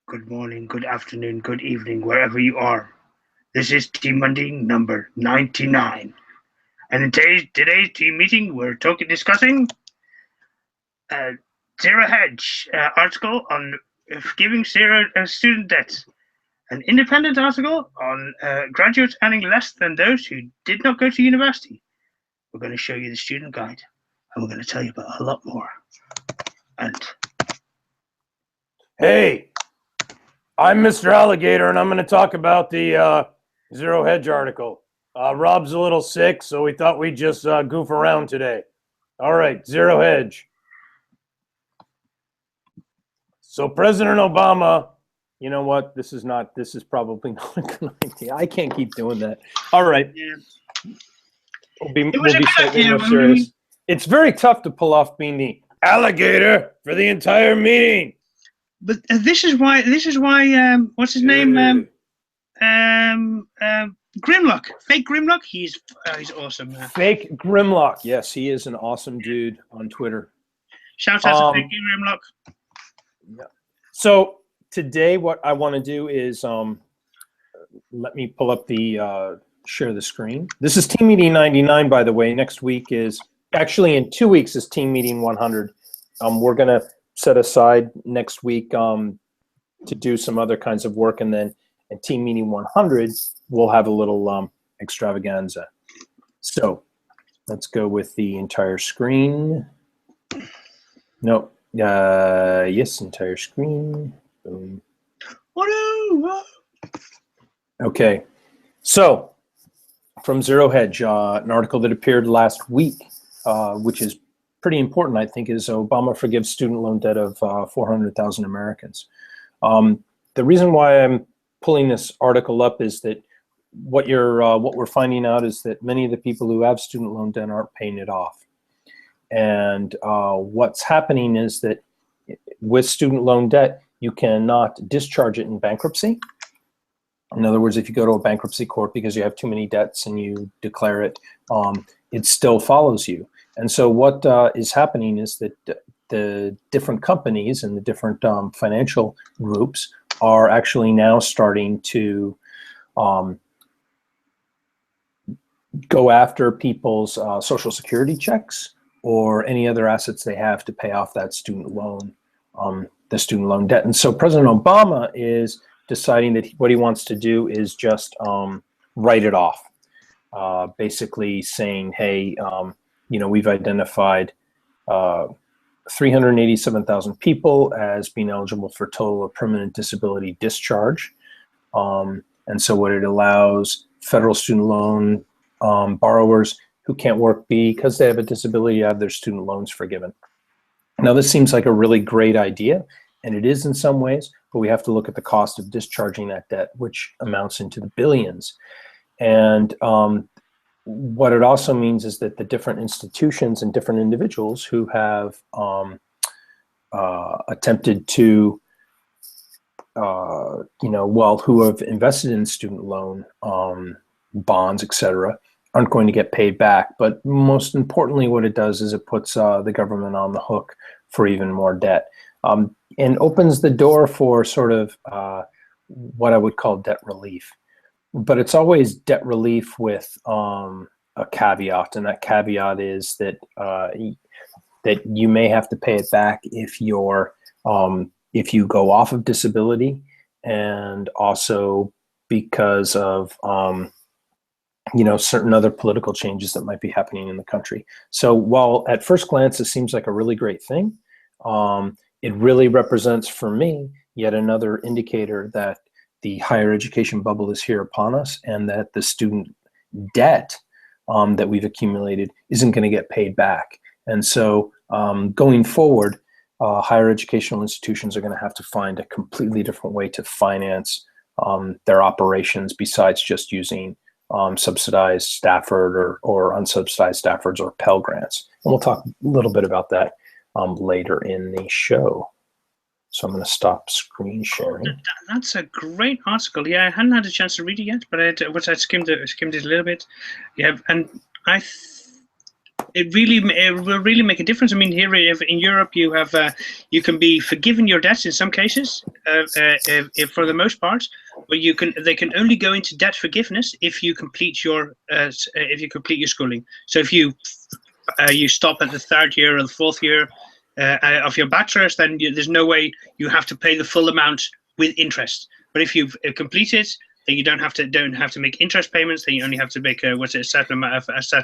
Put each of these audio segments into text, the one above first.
Good morning, good afternoon, good evening, wherever you are. This is Team Monday number 99. And in today's team meeting, we're discussing a Zero Hedge article on giving zero student debt, an independent article on graduates earning less than those who did not go to university. We're going to show you the student guide, and we're going to tell you about a lot more. And hey, I'm Mr. Alligator, and I'm going to talk about the Zero Hedge article. Rob's a little sick, so we thought we'd just goof around today. All right, Zero Hedge. So President Obama, you know what? This is probably not a good idea. I can't keep doing that. All right. Yeah. We'll be slightly more serious. It's very tough to pull off being the alligator for the entire meeting. But this is why. What's his name? Grimlock. Fake Grimlock. He's awesome. Fake Grimlock. Yes, he is an awesome dude on Twitter. Shout out to Fake Grimlock. Yeah. So today, what I want to do is let me pull up the share the screen. This is Team Meeting 99, by the way. Next week is actually in 2 weeks is Team Meeting 100. We're gonna set aside next week to do some other kinds of work, and then at Team Meeting 100 we'll have a little extravaganza. So let's go with the entire screen. No, yes, entire screen. Boom. Okay, so from Zero Hedge, an article that appeared last week, which is pretty important, I think, is Obama forgives student loan debt of 400,000 Americans. The reason why I'm pulling this article up is that what we're finding out is that many of the people who have student loan debt aren't paying it off. And what's happening is that with student loan debt, you cannot discharge it in bankruptcy. In other words, if you go to a bankruptcy court because you have too many debts and you declare it, it still follows you. And so what is happening is that the different companies and the different financial groups are actually now starting to go after people's Social Security checks or any other assets they have to pay off that student loan, the student loan debt. And so President Obama is deciding that what he wants to do is just write it off, basically saying, hey, we've identified 387,000 people as being eligible for total or permanent disability discharge. And so what it allows federal student loan borrowers who can't work because they have a disability to have their student loans forgiven. Now, this seems like a really great idea, and it is in some ways, but we have to look at the cost of discharging that debt, which amounts into the billions. And what it also means is that the different institutions and different individuals who have attempted to, who have invested in student loan bonds, et cetera, aren't going to get paid back. But most importantly, what it does is it puts the government on the hook for even more debt, and opens the door for sort of what I would call debt relief. But it's always debt relief with a caveat, and that caveat is that that you may have to pay it back if you go off of disability, and also because of certain other political changes that might be happening in the country. So while at first glance it seems like a really great thing, it really represents for me yet another indicator that the higher education bubble is here upon us, and that the student debt that we've accumulated isn't going to get paid back. And so going forward, higher educational institutions are going to have to find a completely different way to finance their operations besides just using subsidized Stafford or unsubsidized Staffords or Pell Grants. And we'll talk a little bit about that later in the show. So I'm going to stop screen sharing. That's a great article. Yeah, I hadn't had a chance to read it yet, but I skimmed it a little bit. Yeah, and it will really make a difference. I mean, here in Europe, you have you can be forgiven your debts in some cases, for the most part, but they can only go into debt forgiveness if you complete your schooling. So if you stop at the third year or the fourth year of your bachelor's, then there's no way you have to pay the full amount with interest. But if you've completed, then you don't have to make interest payments. Then you only have to make a certain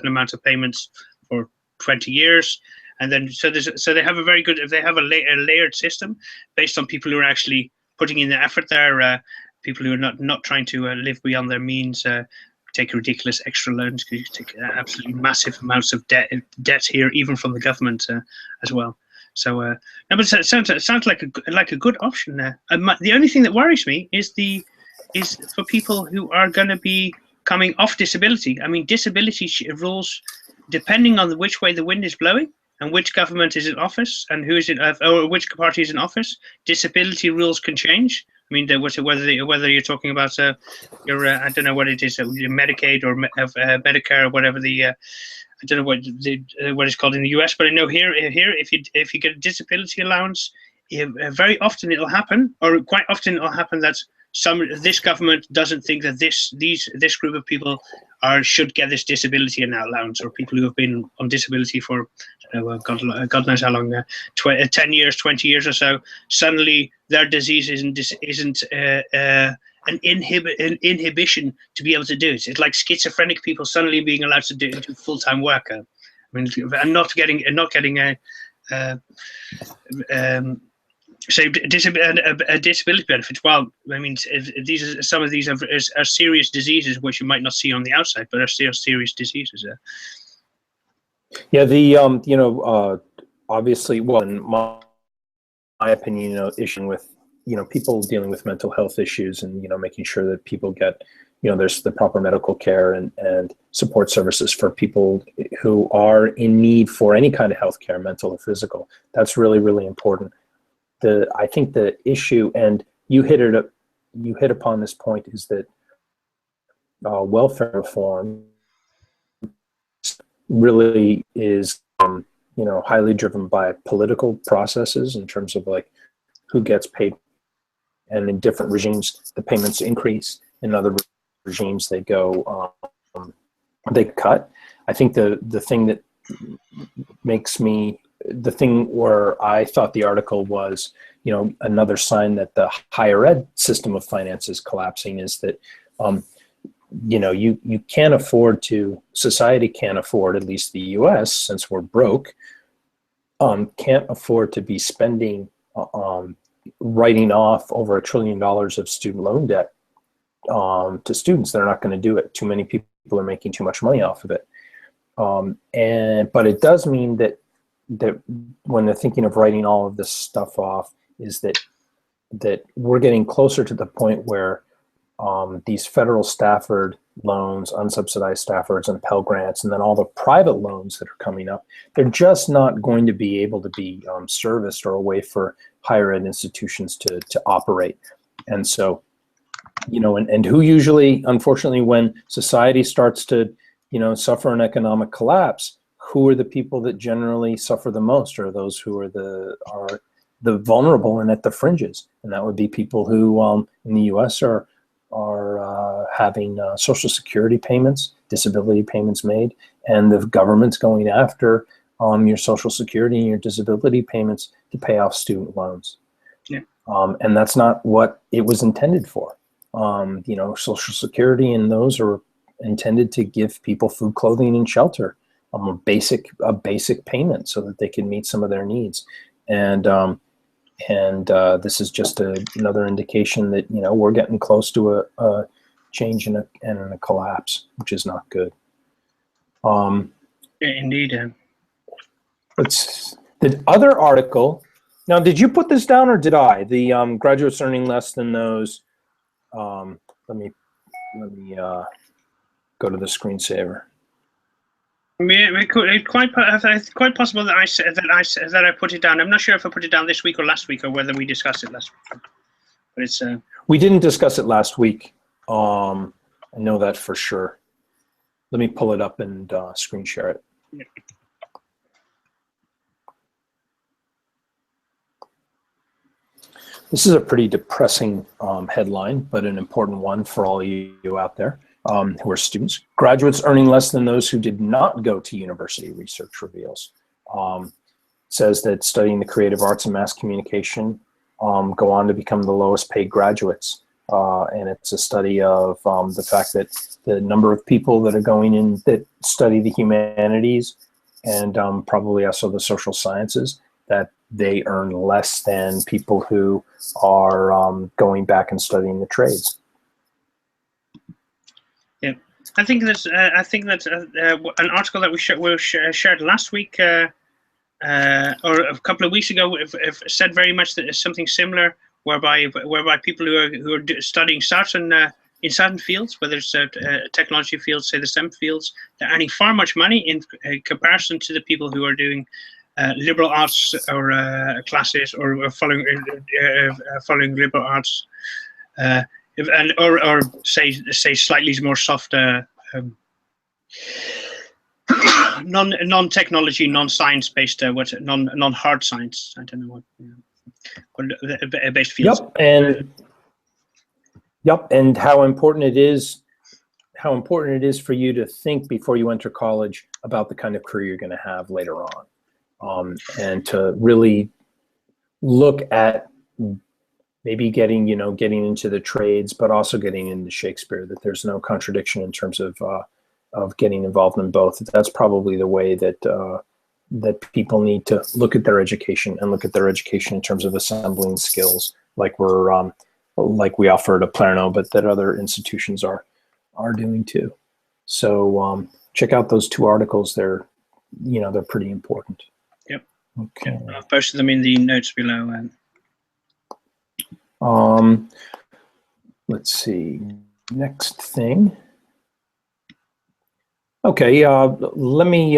amount of payments for 20 years, and then so they have a layered system based on people who are actually putting in the effort there. People who are not trying to live beyond their means. Take ridiculous extra loans because you take absolutely massive amounts of debt here, even from the government as well. So, no, but it sounds like a good option there. The only thing that worries me is for people who are going to be coming off disability. I mean, disability rules, depending on which way the wind is blowing and which government is in office and who is in, or which party is in office, disability rules can change. I mean, whether you're talking about your I don't know what it is, Medicaid or Medicare or whatever I don't know what it's called in the US, but I know here if you get a disability allowance, very often it'll happen, or quite often it'll happen that this government doesn't think that this group of people should get this disability allowance, or people who have been on disability for God knows how long, 10 years, 20 years or so. Suddenly their disease isn't an inhibition to be able to do it. It's like schizophrenic people suddenly being allowed to do full-time work. I mean, and not getting a say a disability benefit. Well, I mean, some of these are serious diseases which you might not see on the outside, but are still serious diseases. Yeah, the obviously, well, in my opinion, issue with people dealing with mental health issues, and making sure that people get there's the proper medical care and support services for people who are in need for any kind of health care, mental or physical. That's really, really important. I think the issue, and you hit upon this point, is that welfare reform really is highly driven by political processes in terms of like who gets paid, and in different regimes the payments increase, in other regimes they cut. I think the thing that makes me, the thing where I thought the article was, another sign that the higher ed system of finance is collapsing, is that, you can't afford to, society can't afford, at least the US, since we're broke, can't afford to be spending, writing off over $1 trillion of student loan debt to students. They're not going to do it. Too many people are making too much money off of it. But it does mean that when they're thinking of writing all of this stuff off, is that we're getting closer to the point where these federal Stafford loans, unsubsidized Staffords and Pell Grants, and then all the private loans that are coming up, they're just not going to be able to be serviced, or a way for higher ed institutions to operate. And so, and who usually, unfortunately, when society starts to suffer an economic collapse, who are the people that generally suffer the most, or those who are the vulnerable and at the fringes? And that would be people who in the US are having Social Security payments, disability payments made, and the government's going after your Social Security and your disability payments to pay off student loans. Yeah. And that's not what it was intended for. Social Security and those are intended to give people food, clothing, and shelter, a basic payment so that they can meet some of their needs. And this is just another indication that we're getting close to a change and a collapse, which is not good. Indeed. It's the other article. Now, did you put this down or did I? The graduates earning less than those. Let me go to the screensaver. It's quite possible that I put it down. I'm not sure if I put it down this week or last week, or whether we discussed it last week. But it's we didn't discuss it last week. I know that for sure. Let me pull it up and screen share it. Yeah. This is a pretty depressing headline, but an important one for all you out there who are students. Graduates earning less than those who did not go to university, research reveals. Says that studying the creative arts and mass communication go on to become the lowest paid graduates. And it's a study of the fact that the number of people that are going in that study the humanities and probably also the social sciences, that they earn less than people who are going back and studying the trades. Yeah, I think that's an article that we shared last week or a couple of weeks ago. If said very much that something similar, whereby people who are studying in certain fields, whether it's technology fields, say the STEM fields, they're earning far much money in comparison to the people who are doing liberal arts or classes or following liberal arts, or say slightly more soft non-technology, non-science based non-hard science. I don't know what based fields. Yep, and how important it is for you to think before you enter college about the kind of career you're going to have later on, and to really look at maybe getting into the trades, but also getting into Shakespeare. That there's no contradiction in terms of getting involved in both. That's probably the way that people need to look at their education, and look at their education in terms of assembling skills, like we offer at Oplerno, but that other institutions are doing too. So check out those two articles. They're pretty important. Yep. Okay. I've posted them in the notes below. Let's see. Next thing. Okay, let me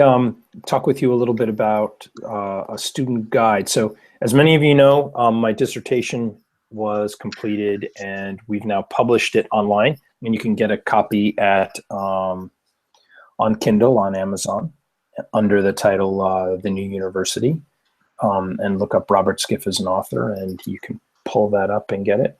talk with you a little bit about a student guide. So, as many of you know, my dissertation was completed, and we've now published it online. And you can get a copy at on Kindle on Amazon under the title "The New University," and look up Robert Skiff as an author, and you can pull that up and get it.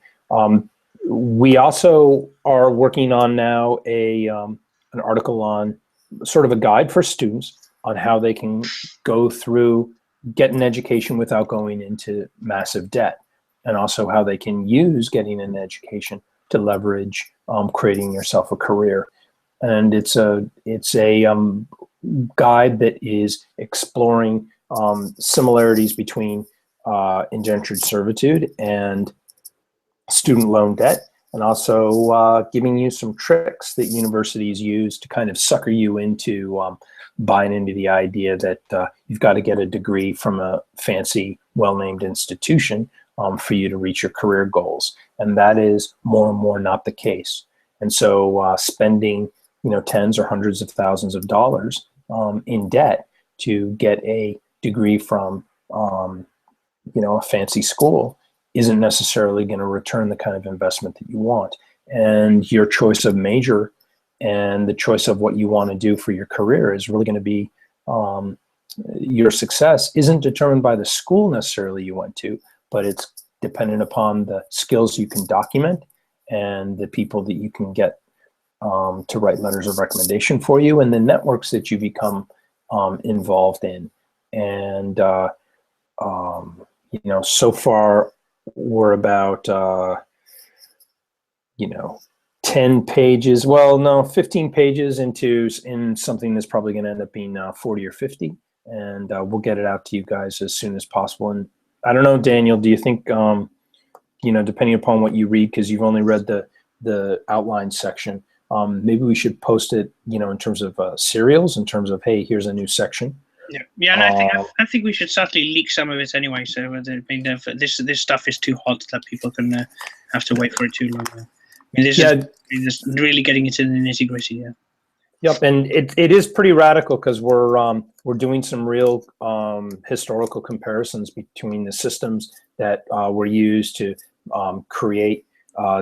We also are working on now an article on sort of a guide for students on how they can go through, get an education without going into massive debt, and also how they can use getting an education to leverage creating yourself a career. And it's a guide that is exploring similarities between indentured servitude and student loan debt, and also giving you some tricks that universities use to kind of sucker you into buying into the idea that you've got to get a degree from a fancy, well-named institution for you to reach your career goals. And that is more and more not the case. And so spending tens or hundreds of thousands of dollars in debt to get a degree from a fancy school isn't necessarily going to return the kind of investment that you want. And your choice of major and the choice of what you want to do for your career is really going to be your success isn't determined by the school necessarily you went to, but it's dependent upon the skills you can document and the people that you can get to write letters of recommendation for you, and the networks that you become involved in. And so far we're about 10 pages, 15 pages in something that's probably going to end up being 40 or 50, and we'll get it out to you guys as soon as possible. And I don't know, Daniel, do you think depending upon what you read, because you've only read the outline section, maybe we should post it in terms of serials, in terms of, hey, here's a new section. Yeah, and I think we should certainly leak some of it anyway. So this stuff is too hot that people can have to wait for it too long. This is really getting into the nitty-gritty. Yeah. Yep, and it is pretty radical, because we're doing some real historical comparisons between the systems that were used to create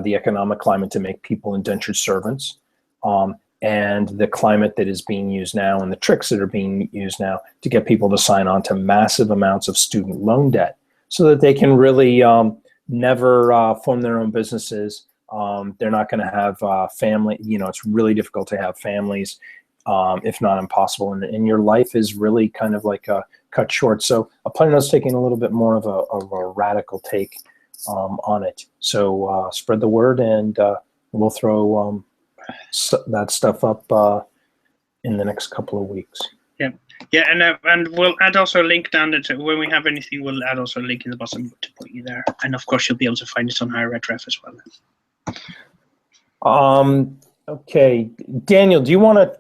the economic climate to make people indentured servants, and the climate that is being used now, and the tricks that are being used now to get people to sign on to massive amounts of student loan debt, so that they can really never form their own businesses. They're not going to have family. It's really difficult to have families, if not impossible. And your life is really kind of like cut short. So Oplerno's taking a little bit more of a radical take on it. So spread the word, and we'll throw that stuff up in the next couple of weeks. Yeah, and we'll add also a link down to when we have anything. We'll add also a link in the bottom to put you there, and of course you'll be able to find it on Higher Ed Ref as well. Okay, Daniel, do you want to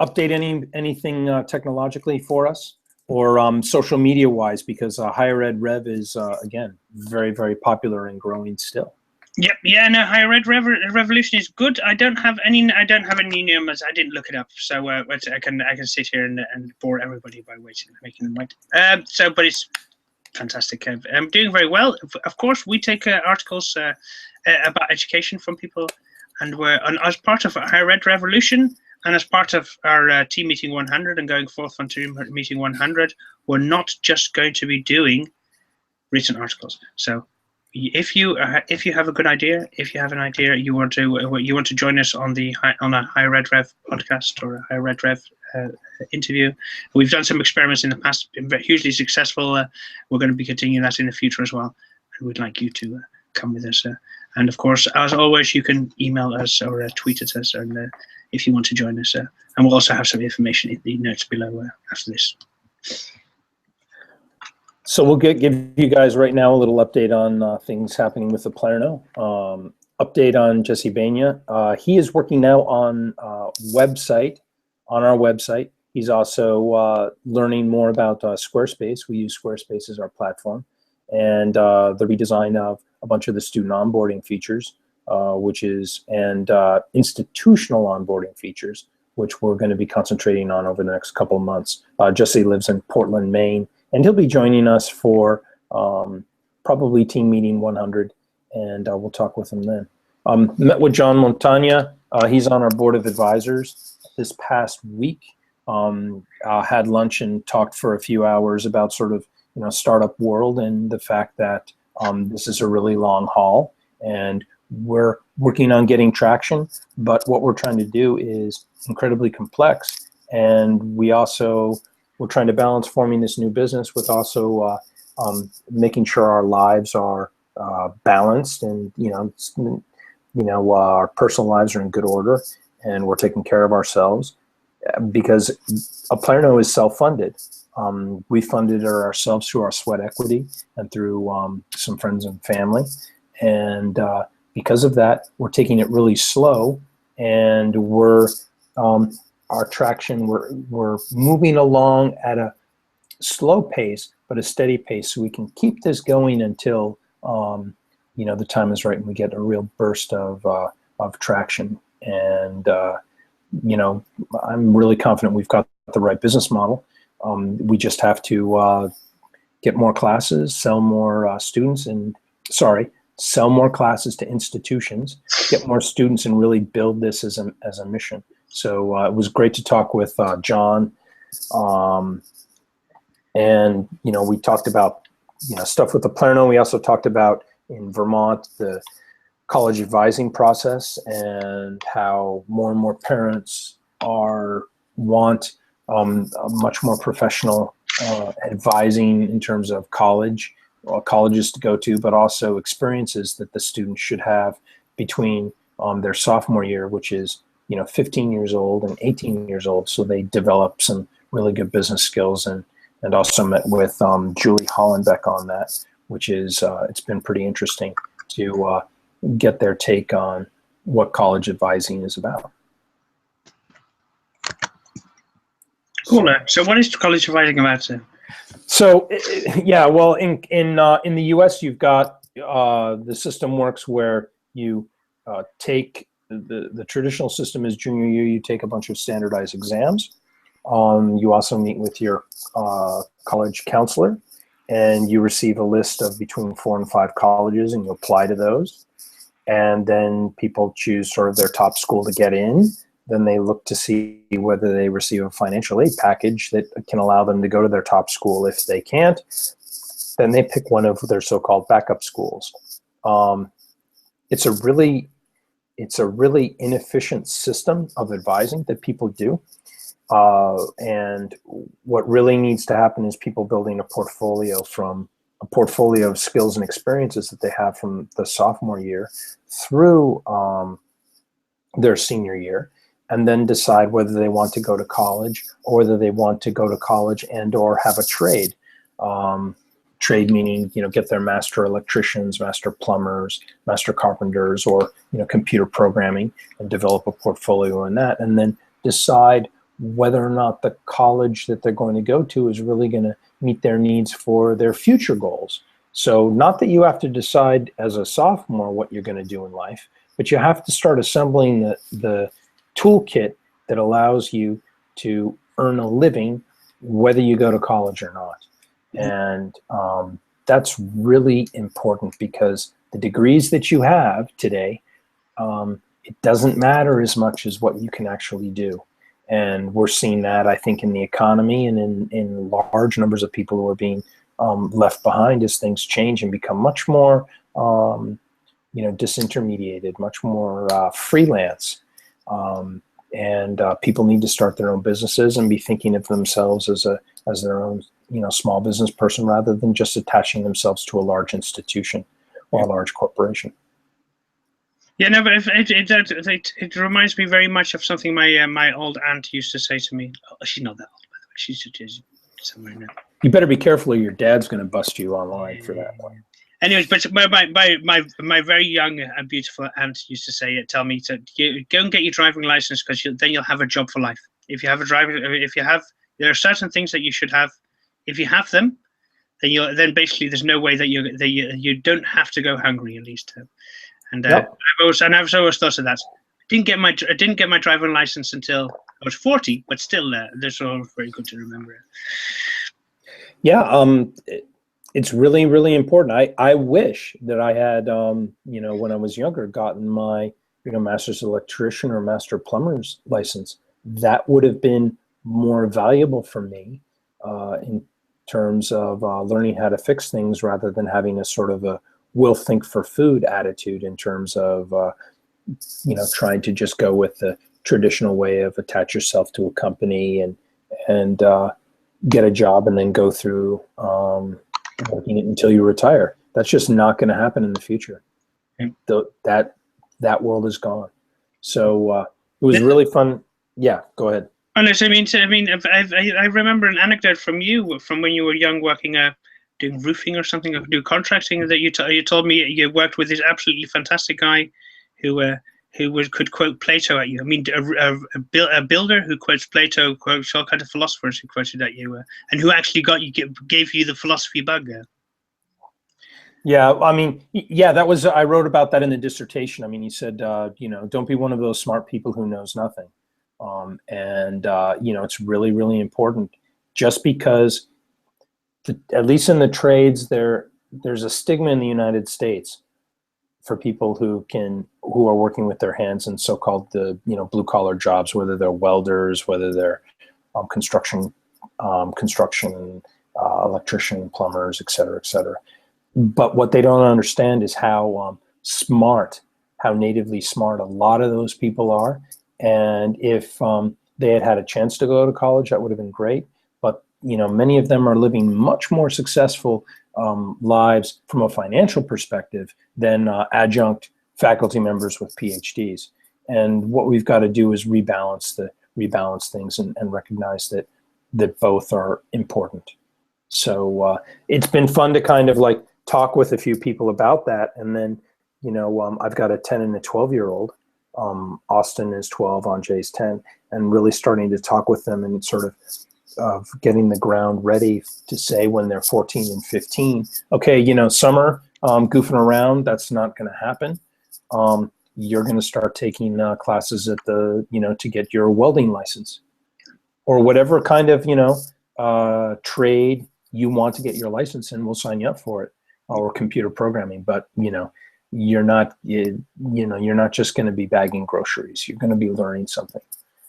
update anything technologically for us, or social media wise, because Higher Ed Rev is again very, very popular and growing still. Yep. Yeah. No. Higher Ed Revolution is good. I don't have any new numbers. I didn't look it up, so I can sit here and bore everybody by making them wait. But it's fantastic. I'm doing very well. Of course, we take articles about education from people, and as part of Higher Ed Revolution, and as part of our team meeting 100 and going forth on team meeting 100, we're not just going to be doing recent articles. So if you have a good idea, if you have an idea you want to join us on a Higher Ed Rev podcast or a Higher Ed Rev interview, we've done some experiments in the past, been hugely successful. We're going to be continuing that in the future as well, and we'd like you to come with us. And of course, as always, you can email us or tweet at us, and if you want to join us, and we'll also have some information in the notes below after this. So we'll give you guys right now a little update on things happening with Oplerno. Update on Jesse Bania. He is working now on our website. He's also learning more about Squarespace. We use Squarespace as our platform, and the redesign of a bunch of the student onboarding features, and institutional onboarding features, which we're going to be concentrating on over the next couple of months. Jesse lives in Portland, Maine. And he'll be joining us for probably team meeting 100, and we'll talk with him then. Met with John Montagna. He's on our board of advisors this past week. Had lunch and talked for a few hours about sort of startup world and the fact that this is a really long haul, and we're working on getting traction. But what we're trying to do is incredibly complex, and we're trying to balance forming this new business with also making sure our lives are balanced, and our personal lives are in good order, and we're taking care of ourselves, because Oplerno is self-funded. We funded it ourselves through our sweat equity and through some friends and family, and because of that, we're taking it really slow, and our traction, we're moving along at a slow pace, but a steady pace, so we can keep this going until the time is right and we get a real burst of traction. And I'm really confident we've got the right business model. We just have to get more classes, sell more sell more classes to institutions, get more students, and really build this as a mission. So it was great to talk with John, and we talked about stuff with Oplerno. We also talked about in Vermont the college advising process, and how more and more parents want a much more professional advising in terms of colleges to go to, but also experiences that the students should have between their sophomore year, which is 15 years old and 18 years old, so they develop some really good business skills. And also met with Julie Hollenbeck on that, which is it's been pretty interesting to get their take on what college advising is about. Cool. So what is college advising about? So yeah, well, in the U.S. you've got the system works where you take the traditional system is junior year. You take a bunch of standardized exams. You also meet with your college counselor, and you receive a list of between 4 and 5 colleges, and you apply to those. And then people choose sort of their top school to get in. Then they look to see whether they receive a financial aid package that can allow them to go to their top school. If they can't, then they pick one of their so-called backup schools. It's a really inefficient system of advising that people do. And what really needs to happen is people building a portfolio of skills and experiences that they have from the sophomore year through their senior year, and then decide whether they want to go to college or whether they want to go to college and or have a trade. Trade meaning, get their master electricians, master plumbers, master carpenters, or, computer programming, and develop a portfolio in that, and then decide whether or not the college that they're going to go to is really going to meet their needs for their future goals. So not that you have to decide as a sophomore what you're going to do in life, but you have to start assembling the toolkit that allows you to earn a living whether you go to college or not. And that's really important, because the degrees that you have today, it doesn't matter as much as what you can actually do. And we're seeing that, I think, in the economy and in large numbers of people who are being left behind as things change and become much more, disintermediated, much more freelance. And people need to start their own businesses and be thinking of themselves as their own, small business person, rather than just attaching themselves to a large institution or a large corporation. Yeah, no, but it reminds me very much of something my old aunt used to say to me. Oh, she's not that old, by the way. She's somewhere now. You better be careful, or your dad's going to bust you online for that one. Anyways, but my very young and beautiful aunt used to tell me to go and get your driving license, because then you'll have a job for life. There are certain things that you should have. If you have them, then basically there's no way that you don't have to go hungry, at least. And Yep. I've always thought of that. I didn't get my driving license until I was 40, but still, that's all very good to remember. Yeah, it's really, really important. I wish that I had, when I was younger, gotten my, master's electrician or master plumber's license. That would have been more valuable for me in terms of learning how to fix things, rather than having a sort of a will think for food attitude in terms of, trying to just go with the traditional way of attach yourself to a company and get a job and then go through working it until you retire. That's just not going to happen in the future. That world is gone. So it was really fun. Yeah, go ahead. Unless, I remember an anecdote from you from when you were young, working doing roofing or something, or do contracting, that you told me you worked with this absolutely fantastic guy who could quote Plato at you. I mean, a builder who quotes Plato, quotes all kinds of philosophers who quoted at you, and who actually gave you the philosophy bug. Yeah, that was, I wrote about that in the dissertation. He said, don't be one of those smart people who knows nothing. It's really, really important, just because at least in the trades, there's a stigma in the United States for people who are working with their hands in so-called blue collar jobs, whether they're welders, whether they're construction, electrician, plumbers, et cetera, et cetera. But what they don't understand is how natively smart a lot of those people are. And if they had a chance to go to college, that would have been great. But many of them are living much more successful lives from a financial perspective than adjunct faculty members with PhDs. And what we've got to do is rebalance things and recognize that both are important. So it's been fun to kind of like talk with a few people about that. And then, I've got a 10 and a 12-year-old. Austin is 12, Anjay's 10, and really starting to talk with them and sort of getting the ground ready to say when they're 14 and 15, okay, summer, goofing around, that's not going to happen. You're going to start taking classes at to get your welding license, or whatever kind of, trade you want to get your license in. We'll sign you up for it, or computer programming. But, you're not just going to be bagging groceries. You're going to be learning something.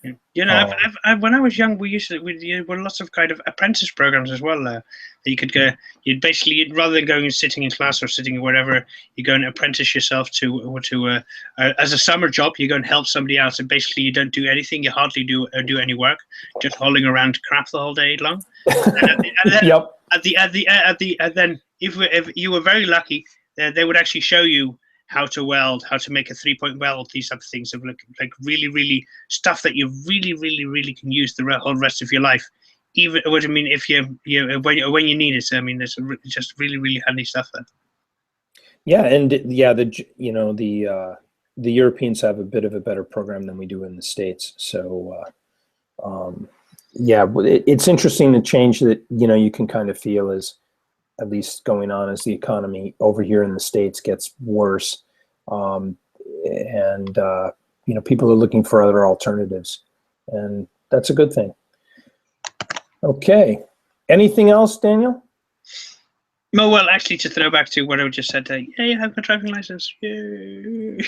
You know, Um, when I was young, there were lots of kind of apprentice programs as well. That you could go. You'd basically, rather than going and sitting in class or sitting wherever, you go and apprentice yourself to as a summer job. You go and help somebody else, and basically you don't do anything. You hardly do any work, just hauling around crap the whole day long. And then yep. then if you were very lucky, they would actually show you how to weld, how to make a 3-point weld, these type of things, of like really stuff that you really can use the whole rest of your life. Even what I mean, if when you need it, I mean, there's just really handy stuff there. Yeah, and yeah, the Europeans have a bit of a better program than we do in the States. So yeah, it's interesting the change that you can kind of feel is at least going on as the economy over here in the States gets worse, and people are looking for other alternatives, and that's a good thing. Okay, anything else, Daniel? No, well, actually, to throw back to what I just said, yeah, you have my driving license. Yay.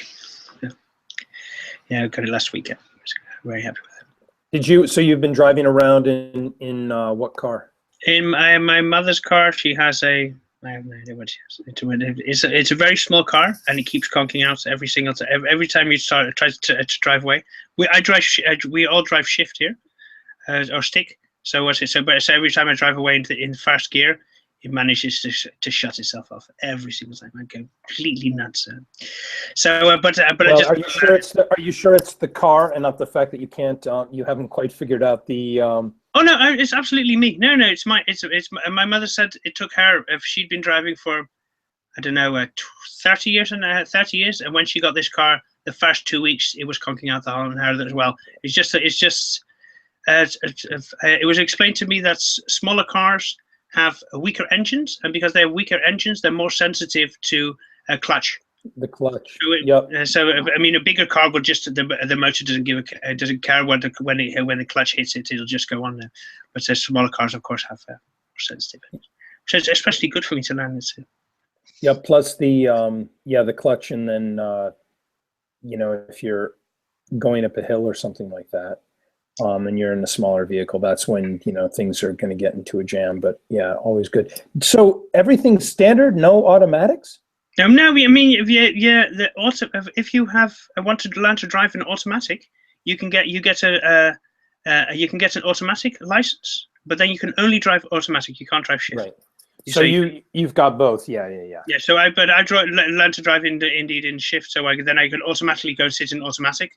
Yeah, I got it last week. Yeah. I was very happy with it. Did you? So you've been driving around in what car? In my mother's car, she has a. I have no idea what she has. It's a very small car, and it keeps conking out every single time. Every time you try to drive away. We all drive shift here, or stick. So what's it? So every time I drive away in first gear, it manages to shut itself off every single time. I go completely nuts. But Well, I just. are you sure it's the car and not the fact that you haven't quite figured out the Oh no, it's absolutely me. No, it's my mother said it took her, if she'd been driving for, I don't know, 30 years, and when she got this car, the first 2 weeks it was conking out the horn her as well. It was explained to me that smaller cars have weaker engines, and because they have weaker engines, they're more sensitive to clutch. the clutch. Yep. Yep. So I mean, a bigger car will just the motor doesn't care when the clutch hits it, it'll just go on there. But the smaller cars, of course, have more sensitive. So it's especially good for me to learn this. Yeah. Plus the clutch, and then if you're going up a hill or something like that, and you're in a smaller vehicle, that's when things are going to get into a jam. But yeah, always good. So everything's standard, no automatics. No, I mean, if you have wanted to learn to drive an automatic, you can get an automatic license, but then you can only drive automatic. You can't drive shift. Right. So you've got both. Yeah. Yeah. So I learned to drive indeed in shift, so I could automatically go sit in automatic,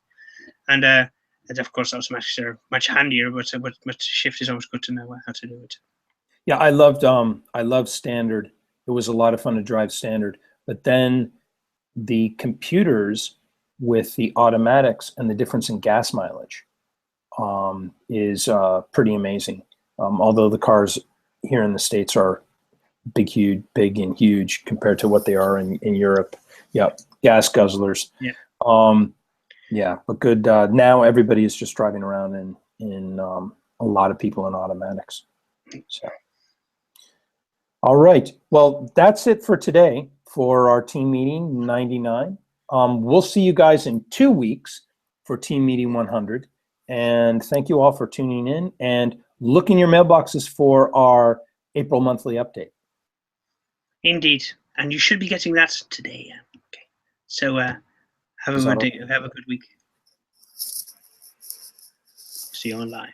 and of course automatics are much handier, but shift is always good to know how to do it. Yeah, I loved standard. It was a lot of fun to drive standard. But then the computers with the automatics and the difference in gas mileage is pretty amazing. Although the cars here in the States are big and huge compared to what they are in Europe. Yeah, gas guzzlers. Yeah. Yeah, but good. Now everybody is just driving around in a lot of people in automatics. So, all right. Well, that's it for today for our team meeting 99. We'll see you guys in 2 weeks for team meeting 100. And thank you all for tuning in, and look in your mailboxes for our April monthly update. Indeed. And you should be getting that today. Okay. So have a good day. Have a good week. See you online.